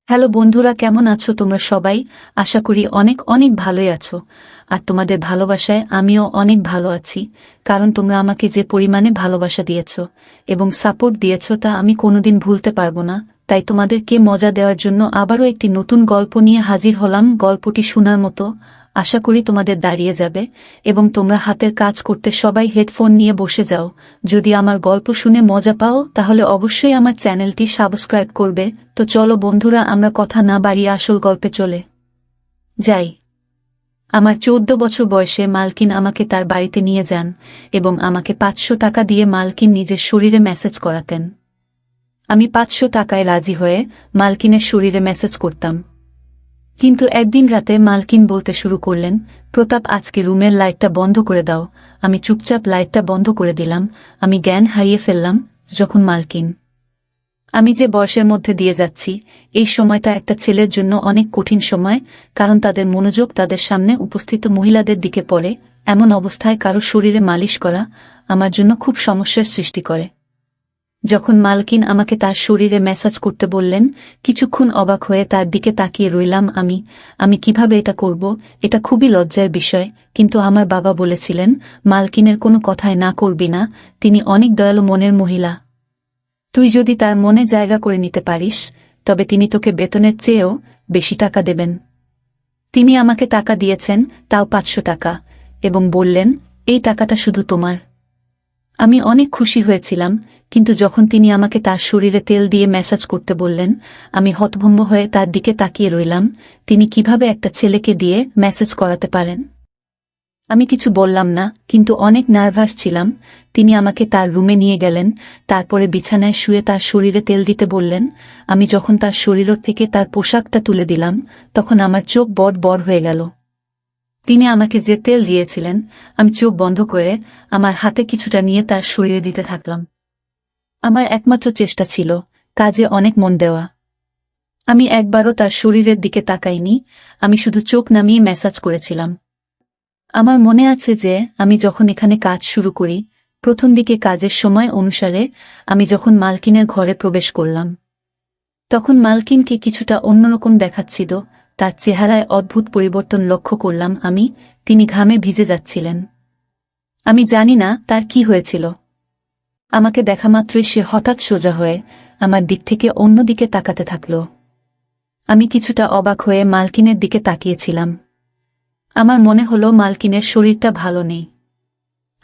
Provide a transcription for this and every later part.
Hello বন্ধুরা, কেমন আছো তোমরা সবাই? আশা করি অনেক অনেক ভালোই আছো। আর তোমাদের ভালোবাসায় আমিও অনেক ভালো আছি, কারণ তোমরা আমাকে যে পরিমাণে ভালোবাসা দিয়েছো এবং সাপোর্ট দিয়েছো তা আমি কোনোদিন ভুলতে পারবো না। তাই তোমাদেরকে মজা দেওয়ার জন্য আবারও একটি নতুন গল্প নিয়ে হাজির হলাম। গল্পটি শোনার মতো, আশা করি তোমাদের দাঁড়িয়ে যাবে এবং তোমরা হাতের কাজ করতে সবাই হেডফোন নিয়ে বসে যাও। যদি আমার গল্প শুনে মজা পাও তাহলে অবশ্যই আমার চ্যানেলটি সাবস্ক্রাইব করবে। তো চলো বন্ধুরা, আমরা কথা না বাড়িয়ে আসল গল্পে চলে যাই। আমার 14 বছর বয়সে মালকিন আমাকে তার বাড়িতে নিয়ে যান এবং আমাকে 500 টাকা দিয়ে মালকিন নিজের শরীরে ম্যাসেজ করাতেন। আমি 500 টাকায় রাজি হয়ে মালকিনের শরীরে ম্যাসেজ করতাম। কিন্তু একদিন রাতে মালকিন বলতে শুরু করলেন, প্রতাপ, আজকে রুমের লাইটটা বন্ধ করে দাও। আমি চুপচাপ লাইটটা বন্ধ করে দিলাম। আমি জ্ঞান হারিয়ে ফেললাম যখন মালকিন, আমি যে বয়সের মধ্যে দিয়ে যাচ্ছি, এই সময়টা একটা ছেলের জন্য অনেক কঠিন সময়, কারণ তাদের মনোযোগ তাদের সামনে উপস্থিত মহিলাদের দিকে পড়ে। এমন অবস্থায় কারো শরীরে মালিশ করা আমার জন্য খুব সমস্যার সৃষ্টি করে। যখন মালকিন আমাকে তার শরীরে ম্যাসাজ করতে বললেন, কিছুক্ষণ অবাক হয়ে তার দিকে তাকিয়ে রইলাম। আমি কিভাবে এটা করব? এটা খুবই লজ্জার বিষয়। কিন্তু আমার বাবা বলেছিলেন, মালকিনের কোনো কথায় না করবি না, তিনি অনেক দয়ালু মনের মহিলা। তুই যদি তার মনে জায়গা করে নিতে পারিস, তবে তিনি তোকে বেতনের চেয়েও বেশি টাকা দেবেন। তিনি আমাকে টাকা দিয়েছেন, তাও 500 টাকা, এবং বললেন, এই টাকাটা শুধু তোমার। আমি অনেক খুশি হয়েছিলাম, কিন্তু যখন তিনি আমাকে তার শরীরে তেল দিয়ে ম্যাসাজ করতে বললেন, আমি হতভম্ব হয়ে তার দিকে তাকিয়ে রইলাম। তিনি কিভাবে একটা ছেলেকে দিয়ে ম্যাসাজ করাতে পারেন? আমি কিছু বললাম না, কিন্তু অনেক নার্ভাস ছিলাম। তিনি আমাকে তার রুমে নিয়ে গেলেন, তারপরে বিছানায় শুয়ে তার শরীরে তেল দিতে বললেন। আমি যখন তার শরীর থেকে তার পোশাকটা তুলে দিলাম, তখন আমার চোখ বড় বড় হয়ে গেল। তিনি আমাকে যে তেল দিয়েছিলেন, আমি চোখ বন্ধ করে আমার হাতে কিছুটা নিয়ে তার শরীরে দিতে থাকলাম। আমার একমাত্র চেষ্টা ছিল কাজে অনেক মন দেওয়া। আমি একবারও তার শরীরের দিকে তাকাইনি, আমি শুধু চোখ নামিয়ে ম্যাসাজ করেছিলাম। আমার মনে আছে যে আমি যখন এখানে কাজ শুরু করি, প্রথম দিকে কাজের সময় অনুসারে আমি যখন মালকিনের ঘরে প্রবেশ করলাম, তখন মালকিনকে কিছুটা অন্যরকম দেখাচ্ছিল। তার চেহারায় অদ্ভুত পরিবর্তন লক্ষ্য করলাম আমি। তিনি ঘামে ভিজে যাচ্ছিলেন। আমি জানি না তার কি হয়েছিল। আমাকে দেখামাত্রই সে হঠাৎ সোজা হয়ে আমার দিক থেকে অন্যদিকে তাকাতে থাকল। আমি কিছুটা অবাক হয়ে মালকিনের দিকে তাকিয়েছিলাম। আমার মনে হলো মালকিনের শরীরটা ভালো নেই।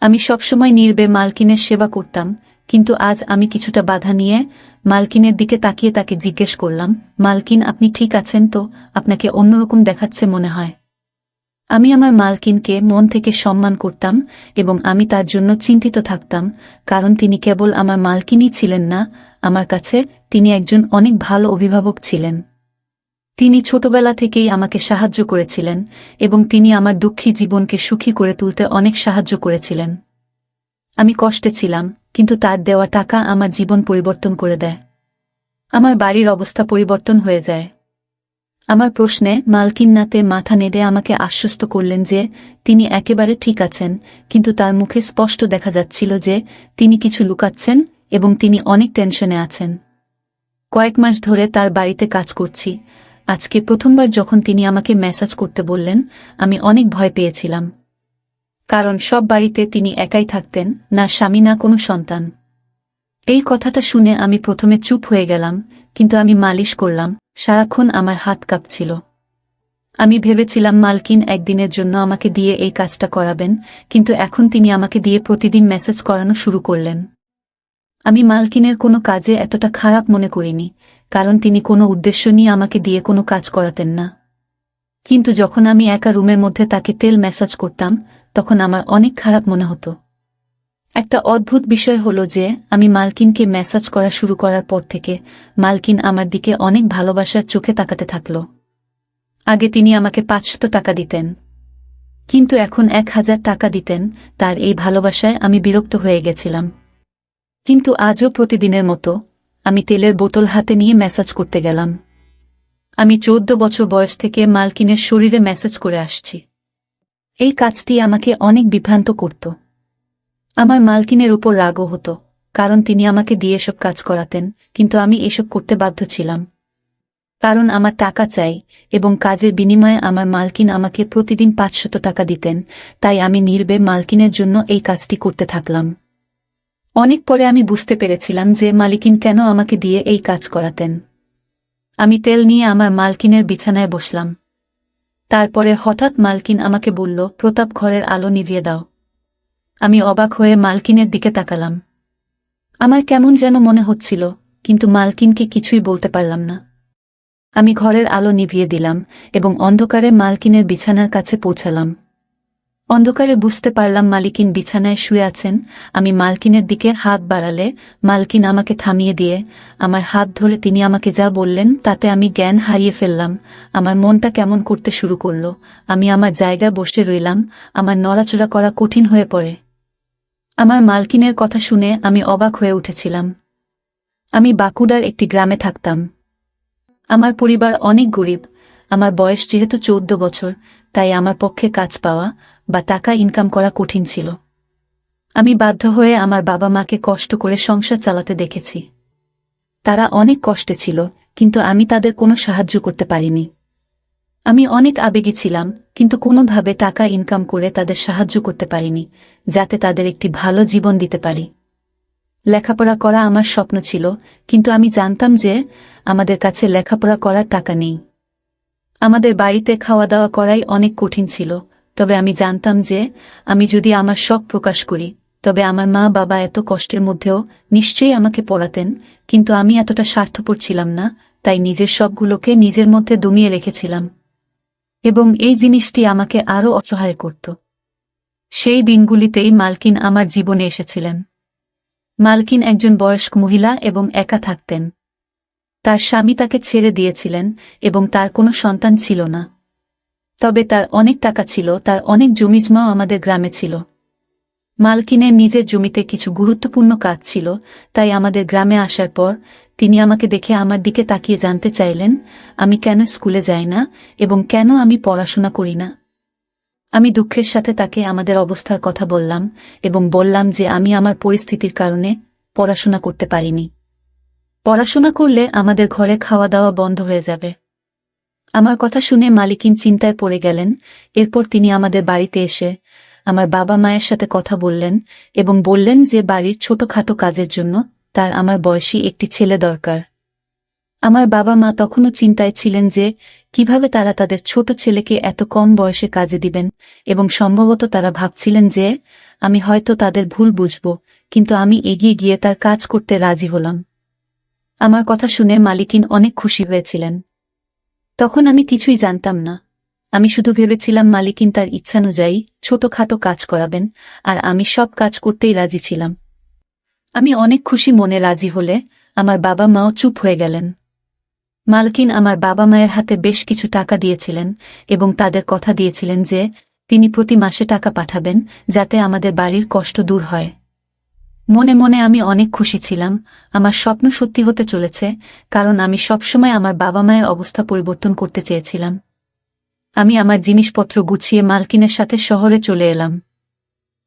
আমি সবসময় নীরবে মালকিনের সেবা করতাম, কিন্তু আজ আমি কিছুটা বাধা নিয়ে মালকিনের দিকে তাকিয়ে তাকে জিজ্ঞেস করলাম, মালকিন, আপনি ঠিক আছেন তো? আপনাকে অন্যরকম দেখাচ্ছে মনে হয়। আমি আমার মালকিনকে মন থেকে সম্মান করতাম এবং আমি তার জন্য চিন্তিত থাকতাম, কারণ তিনি কেবল আমার মালকিনই ছিলেন না, আমার কাছে তিনি একজন অনেক ভালো অভিভাবক ছিলেন। তিনি ছোটবেলা থেকেই আমাকে সাহায্য করেছিলেন এবং তিনি আমার দুঃখী জীবনকে সুখী করে তুলতে অনেক সাহায্য করেছিলেন। আমি কষ্টে ছিলাম, কিন্তু তার দেওয়া টাকা আমার জীবন পরিবর্তন করে দেয়। আমার বাড়ির অবস্থা পরিবর্তন হয়ে যায়। আমার প্রশ্নে মালকিন নাতে মাথা নেড়ে আমাকে আশ্বস্ত করলেন যে তিনি একেবারে ঠিক আছেন, কিন্তু তার মুখে স্পষ্ট দেখা যাচ্ছিল যে তিনি কিছু লুকাচ্ছেন এবং তিনি অনেক টেনশনে আছেন। কয়েক মাস ধরে তার বাড়িতে কাজ করছি। আজকে প্রথমবার যখন তিনি আমাকে ম্যাসাজ করতে বললেন, আমি অনেক ভয় পেয়েছিলাম, কারণ সব বাড়িতে তিনি একাই থাকতেন, না স্বামী না কোনো সন্তান। এই কথাটা শুনে আমি প্রথমে চুপ হয়ে গেলাম, কিন্তু আমি মালিশ করলাম, সারাক্ষণ আমার হাত কাঁপছিল। আমি ভেবেছিলাম মালকিন একদিনের জন্য আমাকে দিয়ে এই কাজটা করাবেন, কিন্তু এখন তিনি আমাকে দিয়ে প্রতিদিন মেসেজ করানো শুরু করলেন। আমি মালকিনের কোনো কাজে এতটা খারাপ মনে করিনি, কারণ তিনি কোনো উদ্দেশ্য নিয়ে আমাকে দিয়ে কোনো কাজ করাতেন না। কিন্তু যখন আমি একা রুমের মধ্যে তাকে তেল ম্যাসাজ করতাম, তখন আমার অনেক খারাপ মনে হতো। একটা অদ্ভুত বিষয় হলো যে আমি মালকিনকে ম্যাসাজ করা শুরু করার পর থেকে মালকিন আমার দিকে অনেক ভালোবাসার চোখে তাকাতে থাকল। আগে তিনি আমাকে 500 টাকা দিতেন, কিন্তু এখন 1000 টাকা দিতেন। তার এই ভালোবাসায় আমি বিরক্ত হয়ে গেছিলাম। কিন্তু আজও প্রতিদিনের মতো আমি তেলের বোতল হাতে নিয়ে ম্যাসাজ করতে গেলাম। আমি 14 বছর বয়স থেকে মালকিনের শরীরে ম্যাসাজ করে আসছি। এই কাজটি আমাকে অনেক বিভ্রান্ত করত। আমার মালকিনের উপর রাগও হতো, কারণ তিনি আমাকে দিয়ে এসব কাজ করাতেন, কিন্তু আমি এসব করতে বাধ্য ছিলাম। কারণ আমার টাকা চাই এবং কাজের বিনিময়ে আমার মালকিন আমাকে প্রতিদিন 500 টাকা দিতেন, তাই আমি নির্বে মালকিনের জন্য এই কাজটি করতে থাকলাম। অনেক পরে আমি বুঝতে পেরেছিলাম যে মালিকিন কেন আমাকে দিয়ে এই কাজ করাতেন। আমি তেল নিয়ে আমার মালকিনের বিছানায় বসলাম। তারপরে হঠাৎ মালকিন আমাকে বলল, প্রতাপ, ঘরের আলো নিভিয়ে দাও। আমি অবাক হয়ে মালকিনের দিকে তাকালাম। আমার কেমন যেন মনে হচ্ছিল, কিন্তু মালকিনকে কিছুই বলতে পারলাম না। আমি ঘরের আলো নিভিয়ে দিলাম এবং অন্ধকারে মালকিনের বিছানার কাছে পৌঁছালাম। অন্ধকারে বুঝতে পারলাম মালকিন বিছানায় শুয়ে আছেন। আমি মালকিনের দিকে হাত বাড়ালে মালকিন আমাকে থামিয়ে দিয়ে আমার হাত ধরে তিনি আমাকে যা বললেন তাতে আমি জ্ঞান হারিয়ে ফেললাম। আমার মনটা কেমন করতে শুরু করল। আমি আমার জায়গায় বসে রইলাম, আমার নড়াচড়া করা কঠিন হয়ে পড়ে। আমার মালকিনের কথা শুনে আমি অবাক হয়ে উঠেছিলাম। আমি বাঁকুড়ার একটি গ্রামে থাকতাম। আমার পরিবার অনেক গরিব। আমার বয়স যেহেতু 14 বছর, তাই আমার পক্ষে কাজ পাওয়া বা টাকা ইনকাম করা কঠিন ছিল। আমি বাধ্য হয়ে আমার বাবা মাকে কষ্ট করে সংসার চালাতে দেখেছি। তারা অনেক কষ্টে ছিল, কিন্তু আমি তাদের কোনো সাহায্য করতে পারিনি। আমি অনেক আবেগী ছিলাম, কিন্তু কোনোভাবে টাকা ইনকাম করে তাদের সাহায্য করতে পারিনি, যাতে তাদের একটি ভালো জীবন দিতে পারি। লেখাপড়া করা আমার স্বপ্ন ছিল, কিন্তু আমি জানতাম যে আমাদের কাছে লেখাপড়া করার টাকা নেই। আমাদের বাড়িতে খাওয়া দাওয়া করাই অনেক কঠিন ছিল, তবে আমি জানতাম যে আমি যদি আমার শখ প্রকাশ করি তবে আমার মা বাবা এত কষ্টের মধ্যেও নিশ্চয়ই আমাকে পড়াতেন। কিন্তু আমি এতটা স্বার্থপর ছিলাম না, তাই নিজের শখগুলোকে নিজের মধ্যে দমিয়ে রেখেছিলাম, এবং এই জিনিসটি আমাকে আরও অসহায় করত। সেই দিনগুলিতেই মালকিন আমার জীবনে এসেছিলেন। মালকিন একজন বয়স্ক মহিলা এবং একা থাকতেন। তার স্বামী তাকে ছেড়ে দিয়েছিলেন এবং তার কোনো সন্তান ছিল না। তবে তার অনেক টাকা ছিল, তার অনেক জমিজমাও আমাদের গ্রামে ছিল। মালকিনের নিজের জমিতে কিছু গুরুত্বপূর্ণ কাজ ছিল, তাই আমাদের গ্রামে আসার পর তিনি আমাকে দেখে আমার দিকে তাকিয়ে জানতে চাইলেন আমি কেন স্কুলে যাই না এবং কেন আমি পড়াশোনা করি না। আমি দুঃখের সাথে তাকে আমাদের অবস্থার কথা বললাম এবং বললাম যে আমি আমার পরিস্থিতির কারণে পড়াশোনা করতে পারিনি। পড়াশোনা করলে আমাদের ঘরে খাওয়া দাওয়া বন্ধ হয়ে যাবে। আমার কথা শুনে মালিকিন চিন্তায় পড়ে গেলেন। এরপর তিনি আমাদের বাড়িতে এসে আমার বাবা মায়ের সাথে কথা বললেন এবং বললেন যে বাড়ির ছোটখাটো কাজের জন্য তার আমার বয়সী একটি ছেলে দরকার। আমার বাবা মা তখনও চিন্তায় ছিলেন যে কিভাবে তারা তাদের ছোট ছেলেকে এত কম বয়সে কাজে দিবেন, এবং সম্ভবত তারা ভাবছিলেন যে আমি হয়তো তাদের ভুল বুঝব, কিন্তু আমি এগিয়ে গিয়ে তার কাজ করতে রাজি হলাম। আমার কথা শুনে মালিকিন অনেক খুশি হয়েছিলেন। তখন আমি কিছুই জানতাম না। আমি শুধু ভেবেছিলাম মালিকিন তার ইচ্ছানুযায়ী ছোটখাটো কাজ করাবেন, আর আমি সব কাজ করতেই রাজি ছিলাম। আমি অনেক খুশি মনে রাজি হলে আমার বাবা মাও চুপ হয়ে গেলেন। মালকিন আমার বাবা মায়ের হাতে বেশ কিছু টাকা দিয়েছিলেন এবং তাদের কথা দিয়েছিলেন যে তিনি প্রতি মাসে টাকা পাঠাবেন, যাতে আমাদের বাড়ির কষ্ট দূর হয়। মনে মনে আমি অনেক খুশি ছিলাম। আমার স্বপ্ন সত্যি হতে চলেছে, কারণ আমি সবসময় আমার বাবা মায়ের অবস্থা পরিবর্তন করতে চেয়েছিলাম। আমি আমার জিনিসপত্র গুছিয়ে মালকিনের সাথে শহরে চলে এলাম।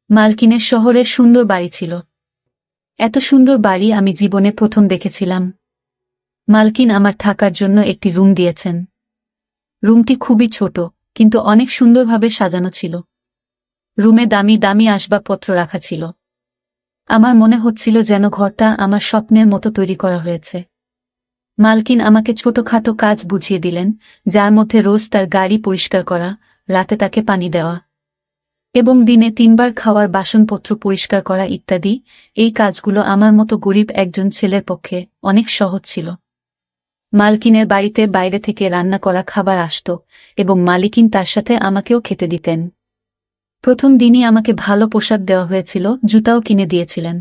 মালকিনের শহরের সুন্দর বাড়ি ছিল। এত সুন্দর বাড়ি আমি জীবনে প্রথম দেখেছিলাম। মালকিন আমার থাকার জন্য একটি রুম দিয়েছেন। রুমটি খুবই ছোট, কিন্তু অনেক সুন্দরভাবে সাজানো ছিল। রুমে দামি দামি আসবাবপত্র রাখা ছিল। আমার মনে হচ্ছিল যেন ঘরটা আমার স্বপ্নের মতো তৈরি করা হয়েছে। মালকিন আমাকে ছোটখাটো কাজ বুঝিয়ে দিলেন, যার মধ্যে রোজ তার গাড়ি পরিষ্কার করা, রাতে তাকে পানি দেওয়া এবং দিনে 3 বার খাওয়ার বাসনপত্র পরিষ্কার করা ইত্যাদি। এই কাজগুলো আমার মতো গরিব একজন ছেলের পক্ষে অনেক সহজ ছিল। মালকিনের বাড়িতে বাইরে থেকে রান্না করা খাবার আসত এবং মালিকিন তার সাথে আমাকেও খেতে দিতেন। প্রথম দিনই আমাকে ভালো পোশাক দেওয়া হয়েছিল, জুতাও কিনে দিয়েছিলেন।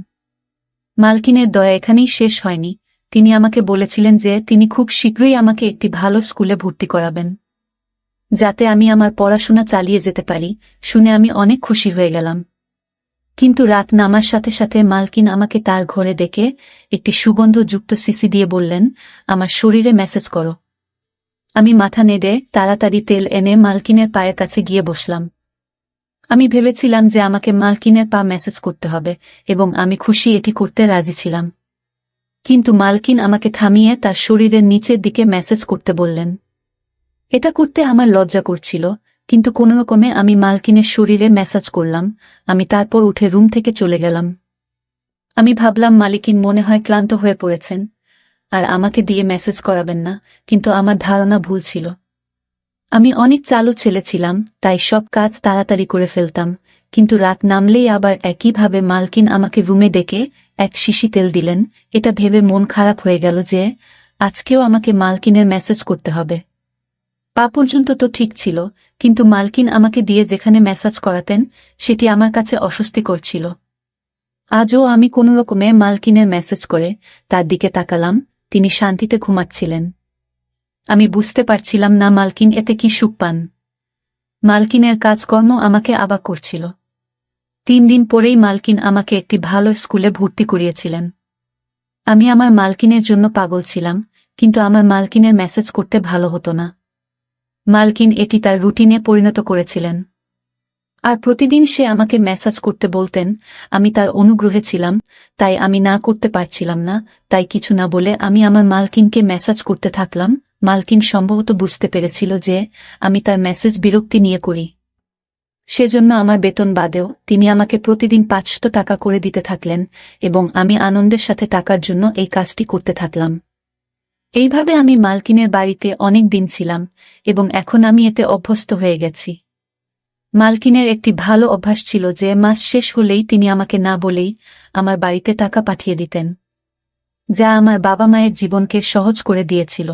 মালকিনের দয়া এখানেই শেষ হয়নি। তিনি আমাকে বলেছিলেন যে তিনি খুব শীঘ্রই আমাকে একটি ভালো স্কুলে ভর্তি করাবেন, যাতে আমি আমার পড়াশোনা চালিয়ে যেতে পারি। শুনে আমি অনেক খুশি হয়ে গেলাম। কিন্তু রাত নামার সাথে সাথে মালকিন আমাকে তার ঘরে ডেকে একটি সুগন্ধযুক্ত সিসি দিয়ে বললেন, আমার শরীরে মেসেজ করো। আমি মাথা নেড়ে তাড়াতাড়ি তেল এনে মালকিনের পায়ের কাছে গিয়ে বসলাম। আমি ভেবেছিলাম যে আমাকে মালকিনের পা মেসেজ করতে হবে, এবং আমি খুশি এটি করতে রাজি ছিলাম। কিন্তু মালকিন আমাকে থামিয়ে তার শরীরের নিচের দিকে মেসেজ করতে বললেন। এটা করতে আমার লজ্জা করছিল, কিন্তু কোনোরকমে আমি মালকিনের শরীরে ম্যাসাজ করলাম। আমি তারপর উঠে রুম থেকে চলে গেলাম। আমি ভাবলাম মালিকিন মনে হয় ক্লান্ত হয়ে পড়েছেন আর আমাকে দিয়ে মেসেজ করাবেন না, কিন্তু আমার ধারণা ভুল ছিল। আমি অনেক চালু ছেলে ছিলাম, তাই সব কাজ তাড়াতাড়ি করে ফেলতাম, কিন্তু রাত নামলেই আবার একইভাবে মালকিন আমাকে রুমে ডেকে এক শিশি তেল দিলেন। এটা ভেবে মন খারাপ হয়ে গেল যে আজকেও আমাকে মালকিনের মেসেজ করতে হবে। পা পর্যন্ত তো ঠিক ছিল, কিন্তু মালকিন আমাকে দিয়ে যেখানে ম্যাসাজ করাতেন সেটি আমার কাছে অস্বস্তিকর ছিল। আজও আমি কোনোরকমে মালকিনের মেসেজ করে তার দিকে তাকালাম। তিনি শান্তিতে ঘুমাচ্ছিলেন। আমি বুঝতে পারছিলাম না মালকিন এতে কি সুখ পান। মালকিনের কাজকর্ম আমাকে অবাক করছিল। 3 দিন পরেই মালকিন আমাকে একটি ভালো স্কুলে ভর্তি করিয়েছিলেন। আমি আমার মালকিনের জন্য পাগল ছিলাম, কিন্তু আমার মালকিনের মেসেজ করতে ভালো হতো না। মালকিন এটি তার রুটিনে পরিণত করেছিলেন, আর প্রতিদিন সে আমাকে মেসেজ করতে বলতেন। আমি তার অনুগ্রহে ছিলাম, তাই আমি না করতে পারছিলাম না। তাই কিছু না বলে আমি আমার মালকিনকে মেসেজ করতে থাকলাম। মালকিন সম্ভবত বুঝতে পেরেছিল যে আমি তার মেসেজ বিরক্তি নিয়ে করি, সেজন্য আমার বেতন বাদেও তিনি আমাকে প্রতিদিন 500 টাকা করে দিতে থাকলেন, এবং আমি আনন্দের সাথে টাকার জন্য এই কাজটি করতে থাকলাম। এইভাবে আমি মালকিনের বাড়িতে অনেক দিন ছিলাম, এবং এখন আমি এতে অভ্যস্ত হয়ে গেছি। মালকিনের একটি ভালো অভ্যাস ছিল যে মাস শেষ হলেই তিনি আমাকে না বলেই আমার বাড়িতে টাকা পাঠিয়ে দিতেন, যা আমার বাবা মায়ের জীবনকে সহজ করে দিয়েছিল।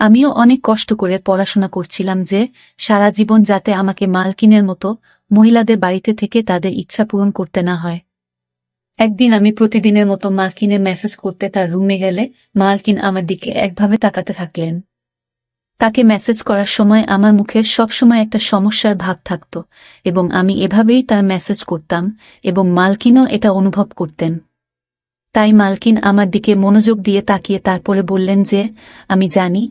আমিও অনেক কষ্ট করে পড়াশোনা করছিলাম যে সারা জীবন যাতে আমাকে মালকিনের মতো মহিলাদের বাড়িতে থেকে তাদের ইচ্ছা পূরণ করতে না হয়। একদিন আমি প্রতিদিনের মতো মালকিনের মেসেজ করতে তার রুমে গেলে মালকিন আমার দিকে একভাবে তাকাতে থাকলেন। তাকে মেসেজ করার সময় আমার মুখে সবসময় একটা সমস্যার ভাব থাকত, এবং আমি এভাবেই তার মেসেজ করতাম, এবং মালকিনও এটা অনুভব করতেন। তাই মালকিন আমার দিকে মনোযোগ দিয়ে তাকিয়ে তারপরে বললেন যে আমি জানি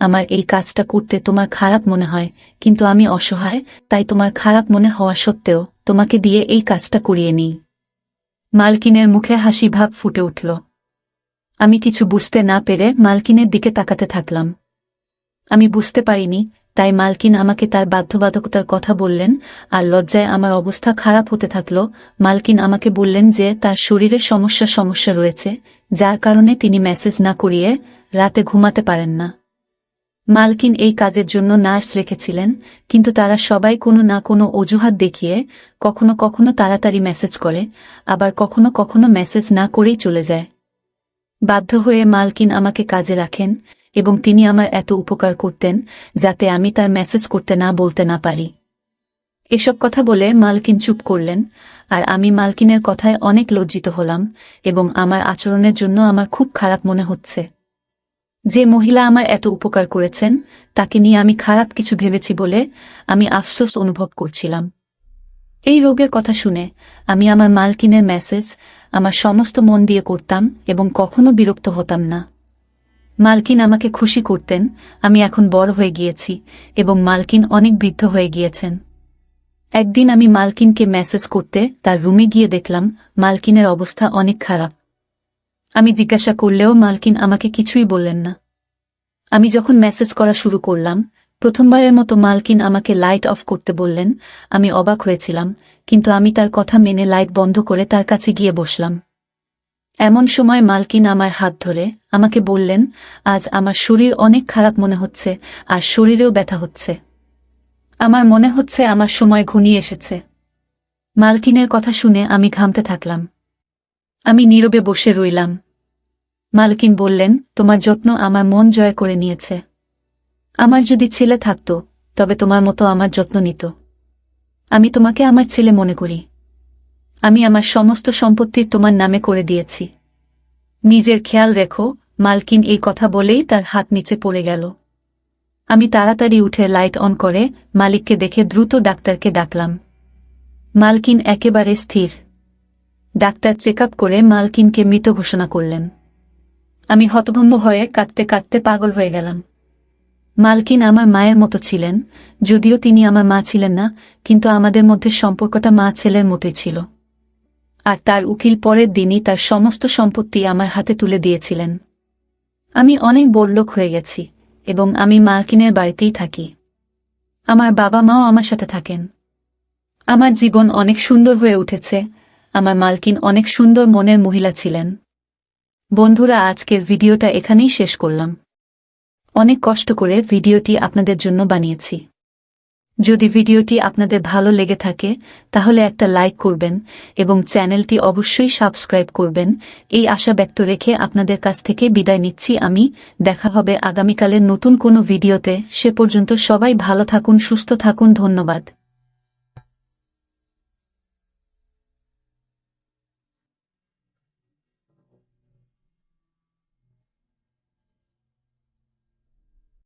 আমার এই কাজটা করতে তোমার খারাপ মনে হয়, কিন্তু আমি অসহায়, তাই তোমার খারাপ মনে হওয়া সত্ত্বেও তোমাকে দিয়ে এই কাজটা করিয়ে নিই। মালকিনের মুখে হাসি ভাব ফুটে উঠল। আমি কিছু বুঝতে না পেরে মালকিনের দিকে তাকাতে থাকলাম। আমি বুঝতে পারিনি, তাই মালকিন আমাকে তার বাধ্যবাধকতার কথা বললেন, আর লজ্জায় আমার অবস্থা খারাপ হতে থাকল। মালকিন আমাকে বললেন যে তার শরীরে সমস্যা রয়েছে, যার কারণে তিনি মেসেজ না করিয়ে রাতে ঘুমাতে পারেন না। মালকিন এই কাজের জন্য নার্স রেখেছিলেন, কিন্তু তারা সবাই কোনো না কোনো অজুহাত দেখিয়ে কখনো কখনো তাড়াতাড়ি মেসেজ করে, আবার কখনো কখনো মেসেজ না করেই চলে যায়। বাধ্য হয়ে মালকিন আমাকে কাজে রাখেন, এবং তিনি আমার এত উপকার করতেন যাতে আমি তার মেসেজ করতে না বলতে না পারি। এসব কথা বলে মালকিন চুপ করলেন, আর আমি মালকিনের কথায় অনেক লজ্জিত হলাম, এবং আমার আচরণের জন্য আমার খুব খারাপ মনে হচ্ছে। যে মহিলা আমার এত উপকার করেছেন তাকে নিয়ে আমি খারাপ কিছু ভেবেছি বলে আমি আফসোস অনুভব করছিলাম। এই রোগের কথা শুনে আমি আমার মালকিনের মেসেজ আমার সমস্ত মন দিয়ে করতাম এবং কখনো বিরক্ত হতাম না। মালকিন আমাকে খুশি করতেন। আমি এখন বড় হয়ে গিয়েছি এবং মালকিন অনেক বৃদ্ধ হয়ে গিয়েছেন। একদিন আমি মালকিনকে মেসেজ করতে তার রুমে গিয়ে দেখলাম মালকিনের অবস্থা অনেক খারাপ। আমি জিজ্ঞাসা করলেও মালকিন আমাকে কিছুই বললেন না। আমি যখন মেসেজ করা শুরু করলাম, প্রথমবারের মতো মালকিন আমাকে লাইট অফ করতে বললেন। আমি অবাক হয়েছিলাম, কিন্তু আমি তার কথা মেনে লাইট বন্ধ করে তার কাছে গিয়ে বসলাম। এমন সময় মালকিন আমার হাত ধরে আমাকে বললেন, আজ আমার শরীর অনেক খারাপ মনে হচ্ছে, আর শরীরেও ব্যথা হচ্ছে। আমার মনে হচ্ছে আমার সময় ঘনিয়ে এসেছে। মালকিনের কথা শুনে আমি ঘামতে থাকলাম। আমি নীরবে বসে রইলাম। মালকিন বললেন, তোমার যত্ন আমার মন জয় করে নিয়েছে। আমার যদি ছেলে থাকত তবে তোমার মতো আমার যত্ন নিত। আমি তোমাকে আমার ছেলে মনে করি। আমি আমার সমস্ত সম্পত্তি তোমার নামে করে দিয়েছি। নিজের খেয়াল রেখো। মালকিন এই কথা বলেই তার হাত নিচে পড়ে গেল। আমি তাড়াতাড়ি উঠে লাইট অন করে মালিককে দেখে দ্রুত ডাক্তারকে ডাকলাম। মালকিন একেবারে স্থির। ডাক্তার চেক আপ করে মালকিনকে মৃত ঘোষণা করলেন। আমি হতভম্ব হয়ে কাঁদতে কাঁদতে পাগল হয়ে গেলাম। মালকিন আমার মায়ের মতো ছিলেন, যদিও তিনি আমার মা ছিলেন না, কিন্তু আমাদের মধ্যে সম্পর্কটা মা ছেলের মতোই ছিল। আর তার উকিল পরের দিনই তার সমস্ত সম্পত্তি আমার হাতে তুলে দিয়েছিলেন। আমি অনেক বড়লোক হয়ে গেছি এবং আমি মালকিনের বাড়িতেই থাকি। আমার বাবা মাও আমার সাথে থাকেন। আমার জীবন অনেক সুন্দর হয়ে উঠেছে। আমার মালকিন অনেক সুন্দর মনের মহিলা ছিলেন। বন্ধুরা, আজকের ভিডিওটা এখানেই শেষ করলাম। অনেক কষ্ট করে ভিডিওটি আপনাদের জন্য বানিয়েছি। যদি ভিডিওটি আপনাদের ভালো লেগে থাকে তাহলে একটা লাইক করবেন এবং চ্যানেলটি অবশ্যই সাবস্ক্রাইব করবেন। এই আশা ব্যক্ত রেখে আপনাদের কাছ থেকে বিদায় নিচ্ছি আমি। দেখা হবে আগামীকালের নতুন কোনো ভিডিওতে। সে পর্যন্ত সবাই ভালো থাকুন, সুস্থ থাকুন। ধন্যবাদ।